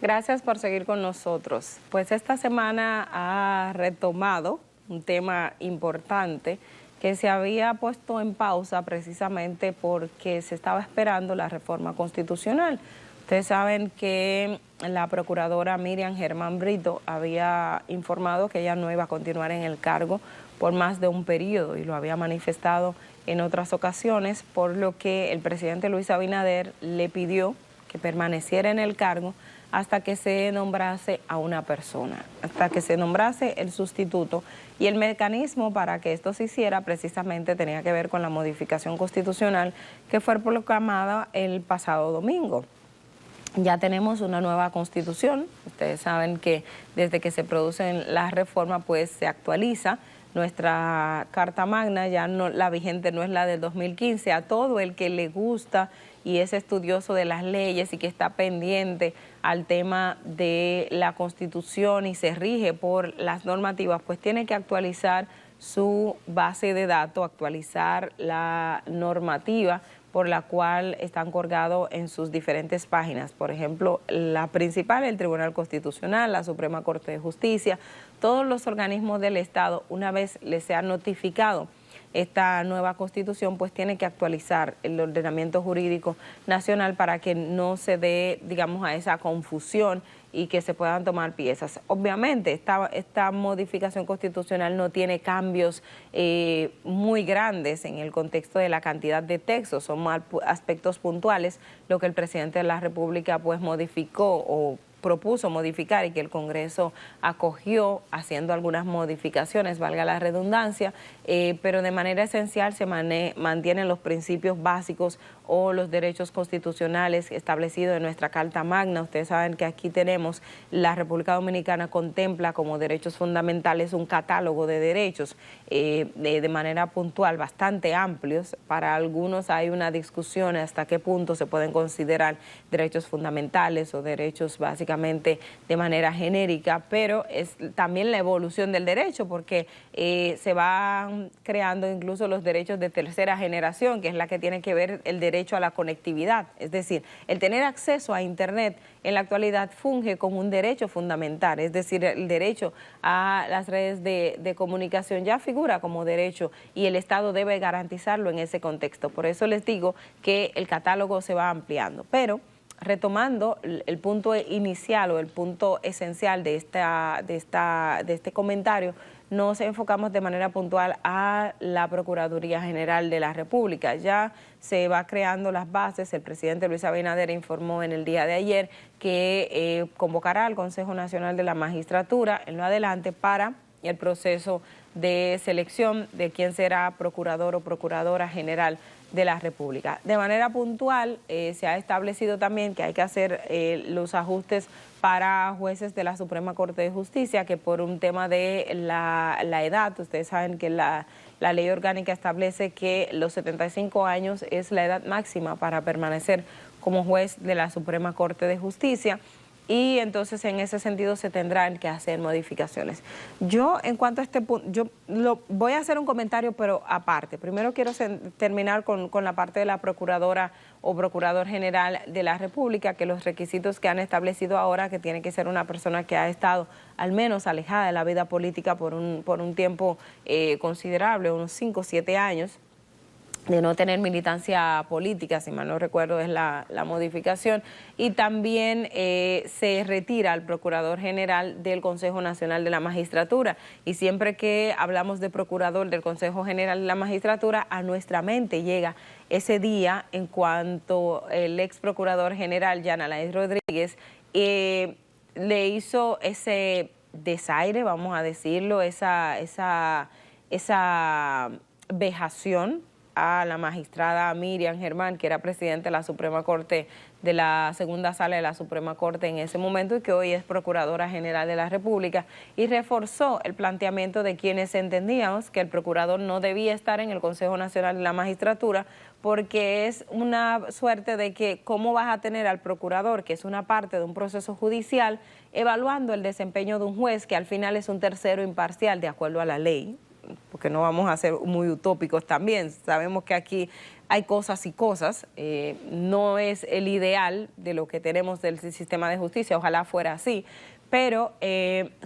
Gracias por seguir con nosotros. Pues esta semana ha retomado un tema importante que se había puesto en pausa precisamente porque se estaba esperando la reforma constitucional. Ustedes saben que la procuradora Miriam Germán Brito había informado que ella no iba a continuar en el cargo por más de un periodo y lo había manifestado en otras ocasiones, por lo que el presidente Luis Abinader le pidió que permaneciera en el cargo hasta que se nombrase a una persona, hasta que se nombrase el sustituto. Y el mecanismo para que esto se hiciera precisamente tenía que ver con la modificación constitucional que fue proclamada el pasado domingo. Ya tenemos una nueva constitución. Ustedes saben que desde que se producen las reformas pues se actualiza nuestra Carta Magna, ya no, la vigente no es la del 2015. A todo el que le gusta y es estudioso de las leyes y que está pendiente al tema de la Constitución y se rige por las normativas, pues tiene que actualizar su base de datos, actualizar la normativa por la cual están colgados en sus diferentes páginas. Por ejemplo, la principal, el Tribunal Constitucional, la Suprema Corte de Justicia, todos los organismos del Estado, una vez les sea notificado esta nueva constitución, pues tiene que actualizar el ordenamiento jurídico nacional para que no se dé, digamos, a esa confusión y que se puedan tomar piezas. Obviamente, esta modificación constitucional no tiene cambios muy grandes en el contexto de la cantidad de textos, son aspectos puntuales, lo que el presidente de la República pues modificó o propuso modificar y que el Congreso acogió haciendo algunas modificaciones, valga la redundancia, pero de manera esencial se mantienen los principios básicos o los derechos constitucionales establecidos en nuestra Carta Magna. Ustedes saben que aquí tenemos, la República Dominicana contempla como derechos fundamentales un catálogo de derechos de manera puntual bastante amplios. Para algunos hay una discusión hasta qué punto se pueden considerar derechos fundamentales o derechos básicamente de manera genérica, pero es también la evolución del derecho porque se van creando incluso los derechos de tercera generación, que es la que tiene que ver el derecho a la conectividad, es decir, el tener acceso a Internet en la actualidad funge como un derecho fundamental, es decir, el derecho a las redes de comunicación ya figura como derecho y el Estado debe garantizarlo en ese contexto. Por eso les digo que el catálogo se va ampliando, pero retomando el punto inicial o el punto esencial de este comentario, nos enfocamos de manera puntual a la Procuraduría General de la República. Ya se va creando las bases. El presidente Luis Abinader informó en el día de ayer que convocará al Consejo Nacional de la Magistratura en lo adelante para el proceso de selección de quién será procurador o procuradora general de la República. De manera puntual se ha establecido también que hay que hacer los ajustes para jueces de la Suprema Corte de Justicia, que por un tema de la edad, ustedes saben que la ley orgánica establece que los 75 años es la edad máxima para permanecer como juez de la Suprema Corte de Justicia. Y entonces en ese sentido se tendrán que hacer modificaciones. Yo en cuanto a este punto, voy a hacer un comentario pero aparte. Primero quiero terminar con la parte de la procuradora o procurador general de la República, que los requisitos que han establecido ahora, que tiene que ser una persona que ha estado al menos alejada de la vida política por un tiempo considerable, unos 5 o 7 años, de no tener militancia política, si mal no recuerdo es la modificación, y también se retira al Procurador General del Consejo Nacional de la Magistratura, y siempre que hablamos de Procurador del Consejo General de la Magistratura, a nuestra mente llega ese día en cuanto el ex Procurador General, Jan Alain Rodríguez, le hizo ese desaire, vamos a decirlo, esa vejación a la magistrada Miriam Germán, que era presidenta de la Suprema Corte, de la segunda sala de la Suprema Corte en ese momento y que hoy es Procuradora General de la República, y reforzó el planteamiento de quienes entendíamos que el procurador no debía estar en el Consejo Nacional de la Magistratura porque es una suerte de que cómo vas a tener al procurador, que es una parte de un proceso judicial, evaluando el desempeño de un juez que al final es un tercero imparcial de acuerdo a la ley, porque porque no vamos a ser muy utópicos también. Sabemos que aquí hay cosas y cosas, no es el ideal de lo que tenemos del sistema de justicia, ojalá fuera así, pero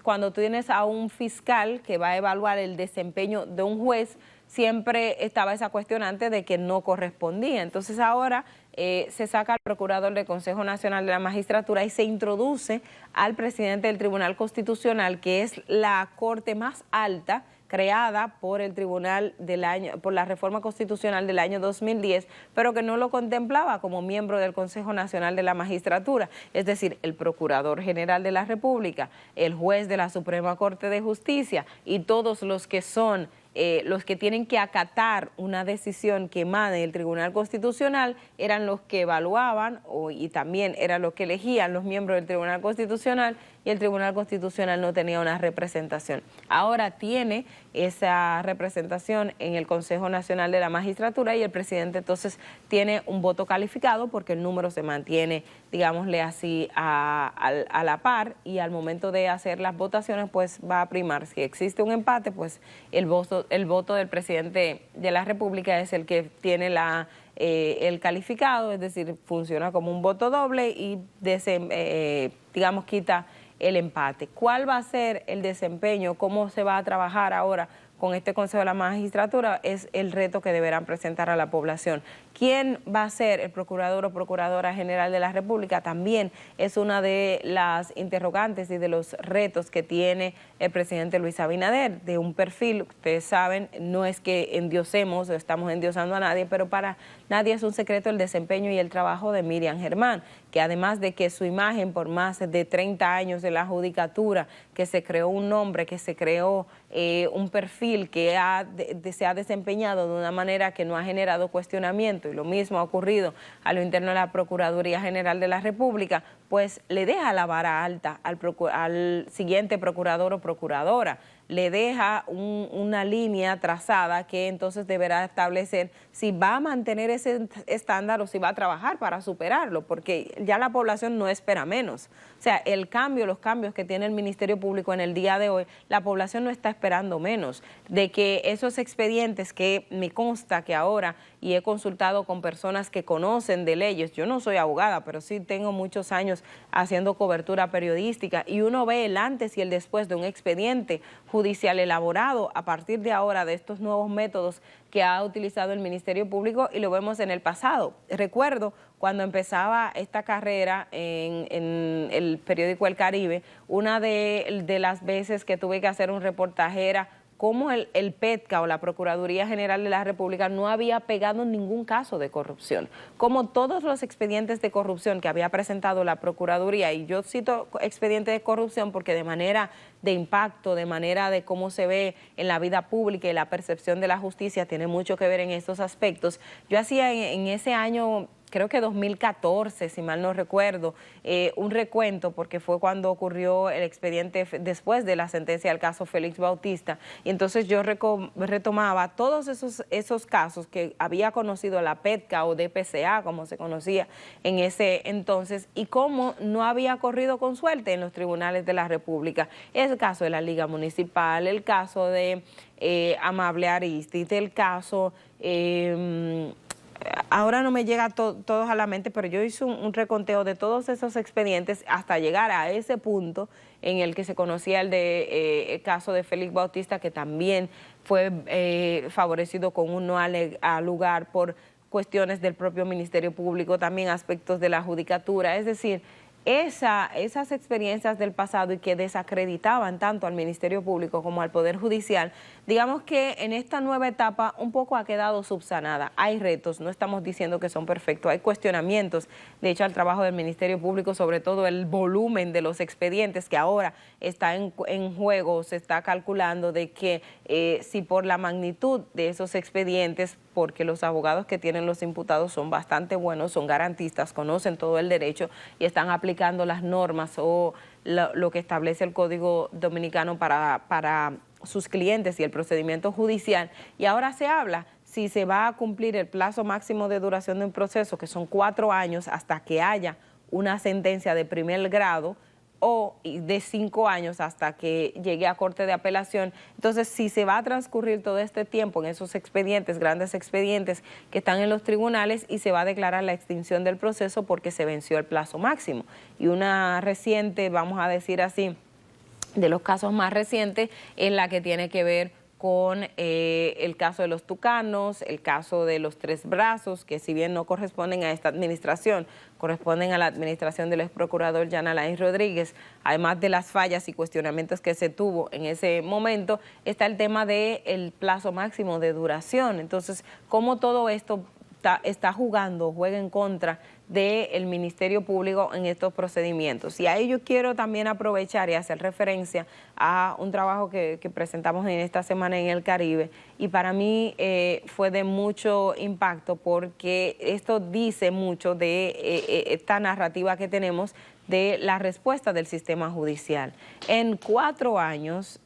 cuando tú tienes a un fiscal que va a evaluar el desempeño de un juez, siempre estaba esa cuestionante de que no correspondía. Entonces ahora se saca al procurador del Consejo Nacional de la Magistratura y se introduce al presidente del Tribunal Constitucional, que es la corte más alta creada por el Tribunal por la reforma constitucional del año 2010, pero que no lo contemplaba como miembro del Consejo Nacional de la Magistratura, es decir, el Procurador General de la República, el juez de la Suprema Corte de Justicia y todos los que son los que tienen que acatar una decisión que emane del Tribunal Constitucional eran los que evaluaban y también eran los que elegían los miembros del Tribunal Constitucional, y el Tribunal Constitucional no tenía una representación. Ahora tiene esa representación en el Consejo Nacional de la Magistratura y el presidente entonces tiene un voto calificado porque el número se mantiene, digámosle así, a la par, y al momento de hacer las votaciones pues va a primar. Si existe un empate, pues el voto del presidente de la República es el que tiene el calificado, es decir, funciona como un voto doble y digamos quita el empate. ¿Cuál va a ser el desempeño? ¿Cómo se va a trabajar ahora con este Consejo de la Magistratura? Es el reto que deberán presentar a la población. ¿Quién va a ser el Procurador o Procuradora General de la República? También es una de las interrogantes y de los retos que tiene el presidente Luis Abinader, de un perfil, ustedes saben, no es que endiosemos o estamos endiosando a nadie, pero para nadie es un secreto el desempeño y el trabajo de Miriam Germán, que además de que su imagen por más de 30 años de la judicatura, que se creó un nombre, que se creó un perfil que se ha desempeñado de una manera que no ha generado cuestionamiento, y lo mismo ha ocurrido a lo interno de la Procuraduría General de la República, pues le deja la vara alta al siguiente procurador o procuradora, le deja una línea trazada que entonces deberá establecer si va a mantener ese estándar o si va a trabajar para superarlo, porque ya la población no espera menos. O sea, los cambios que tiene el Ministerio Público en el día de hoy, la población no está esperando menos, de que esos expedientes que me consta que ahora, y he consultado con personas que conocen de leyes, yo no soy abogada, pero sí tengo muchos años haciendo cobertura periodística, y uno ve el antes y el después de un expediente judicial elaborado a partir de ahora de estos nuevos métodos que ha utilizado el Ministerio Público, y lo vemos en el pasado. Recuerdo cuando empezaba esta carrera en el periódico El Caribe, una de las veces que tuve que hacer un reportaje era cómo el PETCA o la Procuraduría General de la República no había pegado ningún caso de corrupción, como todos los expedientes de corrupción que había presentado la Procuraduría, y yo cito expedientes de corrupción porque de manera de impacto, de manera de cómo se ve en la vida pública y la percepción de la justicia tiene mucho que ver en estos aspectos. Yo hacía en ese año, creo que 2014, si mal no recuerdo, un recuento, porque fue cuando ocurrió el expediente después de la sentencia del caso Félix Bautista, y entonces yo retomaba todos esos casos que había conocido la PETCA o DPCA, como se conocía en ese entonces, y cómo no había corrido con suerte en los tribunales de la República. El caso de la Liga Municipal, el caso de Amable Aristide, el caso... ahora no me llega todos a la mente, pero yo hice un reconteo de todos esos expedientes hasta llegar a ese punto en el que se conocía el caso de Félix Bautista, que también fue favorecido con un no al lugar por cuestiones del propio Ministerio Público, también aspectos de la judicatura, es decir, esas experiencias del pasado y que desacreditaban tanto al Ministerio Público como al Poder Judicial, digamos que en esta nueva etapa un poco ha quedado subsanada. Hay retos, no estamos diciendo que son perfectos, hay cuestionamientos, de hecho, al trabajo del Ministerio Público, sobre todo el volumen de los expedientes que ahora está en juego, se está calculando de que si por la magnitud de esos expedientes, porque los abogados que tienen los imputados son bastante buenos, son garantistas, conocen todo el derecho y están aplicando las normas o lo que establece el Código Dominicano para sus clientes y el procedimiento judicial. Y ahora se habla si se va a cumplir el plazo máximo de duración de un proceso, que son 4 años hasta que haya una sentencia de primer grado, o de 5 años hasta que llegue a Corte de Apelación. Entonces, si se va a transcurrir todo este tiempo en esos expedientes, grandes expedientes que están en los tribunales, y se va a declarar la extinción del proceso porque se venció el plazo máximo. Y una reciente, vamos a decir así, de los casos más recientes, es la que tiene que ver con el caso de los Tucanos, el caso de los Tres Brazos, que si bien no corresponden a esta administración, corresponden a la administración del ex procurador Jan Alain Rodríguez. Además de las fallas y cuestionamientos que se tuvo en ese momento, está el tema del plazo máximo de duración. Entonces, ¿cómo todo esto juega en contra del Ministerio Público en estos procedimientos? Y ahí yo quiero también aprovechar y hacer referencia a un trabajo que presentamos en esta semana en el Caribe, y para mí fue de mucho impacto porque esto dice mucho de esta narrativa que tenemos de la respuesta del sistema judicial. En 4 años,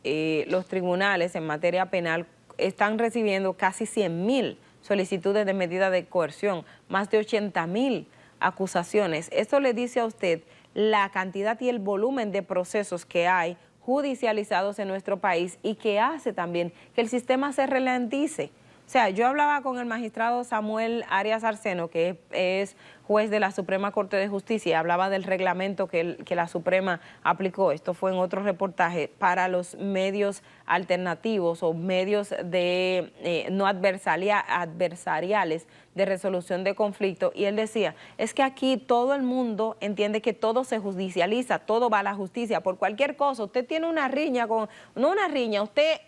los tribunales en materia penal están recibiendo casi 100.000 solicitudes de medida de coerción, más de 80.000 acusaciones. Esto le dice a usted la cantidad y el volumen de procesos que hay judicializados en nuestro país, y que hace también que el sistema se ralentice. O sea, yo hablaba con el magistrado Samuel Arias Arseno, que es juez de la Suprema Corte de Justicia, y hablaba del reglamento que la Suprema aplicó, esto fue en otro reportaje, para los medios alternativos o medios de no adversariales de resolución de conflicto, y él decía, es que aquí todo el mundo entiende que todo se judicializa, todo va a la justicia, por cualquier cosa. Usted tiene una riña, usted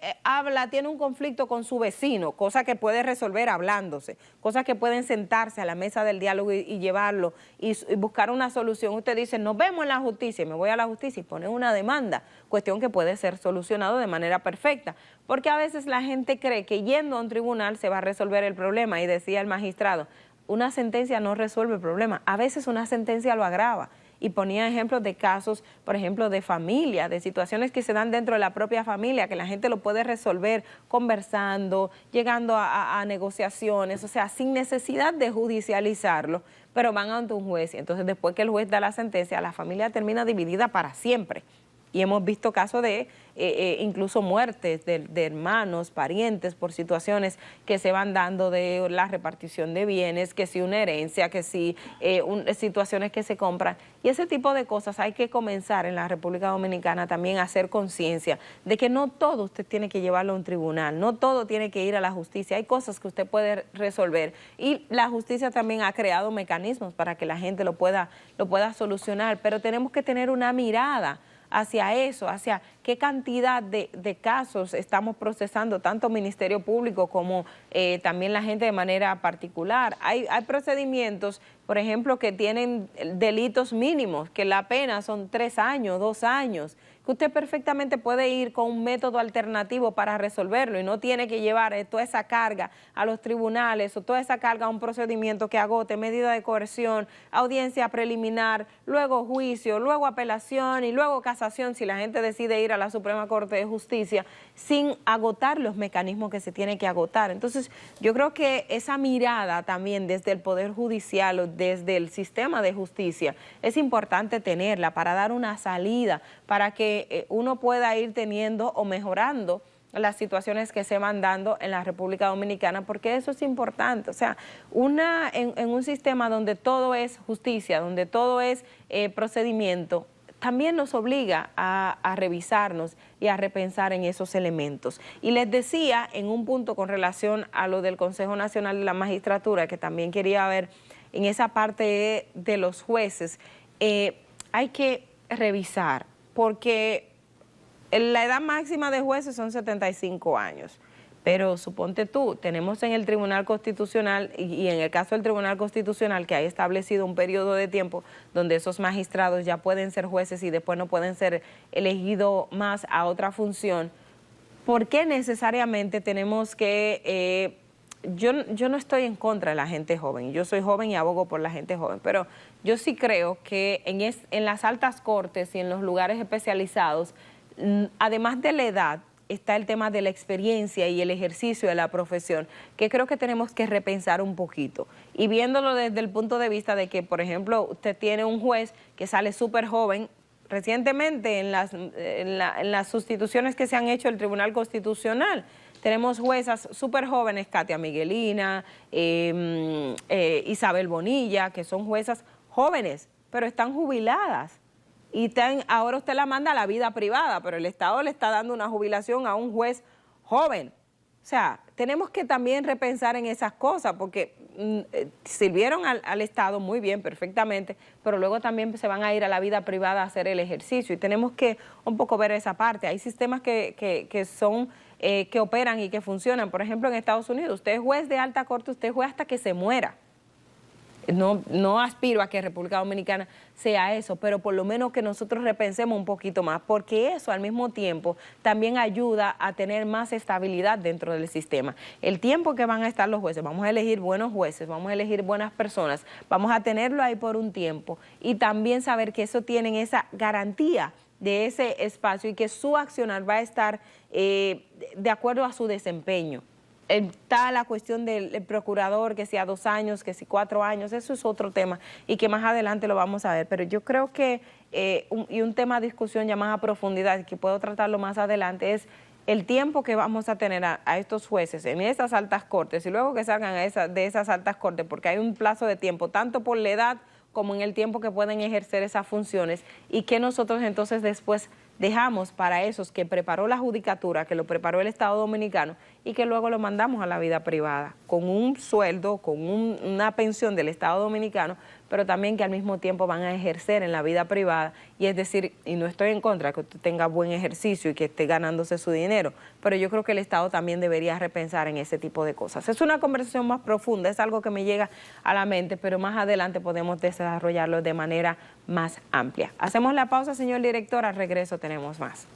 tiene un conflicto con su vecino, cosa que puede resolver hablándose, cosas que pueden sentarse a la mesa del diálogo y llevarlo y buscar una solución. Usted dice, nos vemos en la justicia, y me voy a la justicia y pone una demanda, cuestión que puede ser solucionado de manera perfecta, porque a veces la gente cree que yendo a un tribunal se va a resolver el problema, y decía el magistrado, una sentencia no resuelve el problema, a veces una sentencia lo agrava. Y ponía ejemplos de casos, por ejemplo, de familia, de situaciones que se dan dentro de la propia familia, que la gente lo puede resolver conversando, llegando a negociaciones, o sea, sin necesidad de judicializarlo, pero van ante un juez. Y entonces, después que el juez da la sentencia, la familia termina dividida para siempre. Y hemos visto casos de incluso muertes de hermanos, parientes, por situaciones que se van dando de la repartición de bienes, que si una herencia, que si situaciones que se compran. Y ese tipo de cosas hay que comenzar en la República Dominicana también a hacer conciencia de que no todo usted tiene que llevarlo a un tribunal, no todo tiene que ir a la justicia. Hay cosas que usted puede resolver, y la justicia también ha creado mecanismos para que la gente lo pueda solucionar, pero tenemos que tener una mirada hacia eso, hacia qué cantidad de casos estamos procesando, tanto Ministerio Público como también la gente de manera particular. Hay procedimientos, por ejemplo, que tienen delitos mínimos, que la pena son 3 años, 2 años, que usted perfectamente puede ir con un método alternativo para resolverlo y no tiene que llevar toda esa carga a los tribunales o toda esa carga a un procedimiento que agote medida de coerción, audiencia preliminar, luego juicio, luego apelación y luego casación si la gente decide ir a la Suprema Corte de Justicia, sin agotar los mecanismos que se tienen que agotar. Entonces, yo creo que esa mirada también desde el Poder Judicial o desde el sistema de justicia es importante tenerla para dar una salida, para que uno pueda ir teniendo o mejorando las situaciones que se van dando en la República Dominicana, porque eso es importante. O sea, en un sistema donde todo es justicia, donde todo es procedimiento, también nos obliga a revisarnos y a repensar en esos elementos. Y les decía en un punto con relación a lo del Consejo Nacional de la Magistratura, que también quería ver en esa parte de los jueces, hay que revisar, porque la edad máxima de jueces son 75 años. Pero suponte tú, tenemos en el Tribunal Constitucional y en el caso del Tribunal Constitucional que hay establecido un periodo de tiempo donde esos magistrados ya pueden ser jueces y después no pueden ser elegidos más a otra función. ¿Por qué necesariamente tenemos que... Yo no estoy en contra de la gente joven, yo soy joven y abogo por la gente joven, pero yo sí creo que en las altas cortes y en los lugares especializados, además de la edad, está el tema de la experiencia y el ejercicio de la profesión, que creo que tenemos que repensar un poquito. Y viéndolo desde el punto de vista de que, por ejemplo, usted tiene un juez que sale súper joven, recientemente en las sustituciones que se han hecho del Tribunal Constitucional. Tenemos juezas súper jóvenes, Katia Miguelina, Isabel Bonilla, que son juezas jóvenes, pero están jubiladas. Y ahora usted la manda a la vida privada, pero el Estado le está dando una jubilación a un juez joven. O sea, tenemos que también repensar en esas cosas, porque sirvieron al Estado muy bien, perfectamente, pero luego también se van a ir a la vida privada a hacer el ejercicio, y tenemos que un poco ver esa parte. Hay sistemas que operan y que funcionan. Por ejemplo, en Estados Unidos, usted es juez de alta corte, usted es juez hasta que se muera. No aspiro a que República Dominicana sea eso, pero por lo menos que nosotros repensemos un poquito más, porque eso al mismo tiempo también ayuda a tener más estabilidad dentro del sistema. El tiempo que van a estar los jueces, vamos a elegir buenos jueces, vamos a elegir buenas personas, vamos a tenerlo ahí por un tiempo, y también saber que eso tienen esa garantía de ese espacio y que su accionar va a estar de acuerdo a su desempeño. Está la cuestión del procurador, que sea 2 años, que si 4 años, eso es otro tema y que más adelante lo vamos a ver, pero yo creo que un tema de discusión ya más a profundidad, que puedo tratarlo más adelante, es el tiempo que vamos a tener a estos jueces en esas altas cortes y luego que salgan de esas altas cortes, porque hay un plazo de tiempo, tanto por la edad como en el tiempo que pueden ejercer esas funciones, y que nosotros entonces después dejamos para esos que preparó la judicatura, que lo preparó el Estado Dominicano, y que luego lo mandamos a la vida privada, con un sueldo, con una pensión del Estado Dominicano, pero también que al mismo tiempo van a ejercer en la vida privada. Y es decir, y no estoy en contra de que usted tenga buen ejercicio y que esté ganándose su dinero, pero yo creo que el Estado también debería repensar en ese tipo de cosas. Es una conversación más profunda, es algo que me llega a la mente, pero más adelante podemos desarrollarlo de manera más amplia. Hacemos la pausa, señor director, al regreso tenemos más.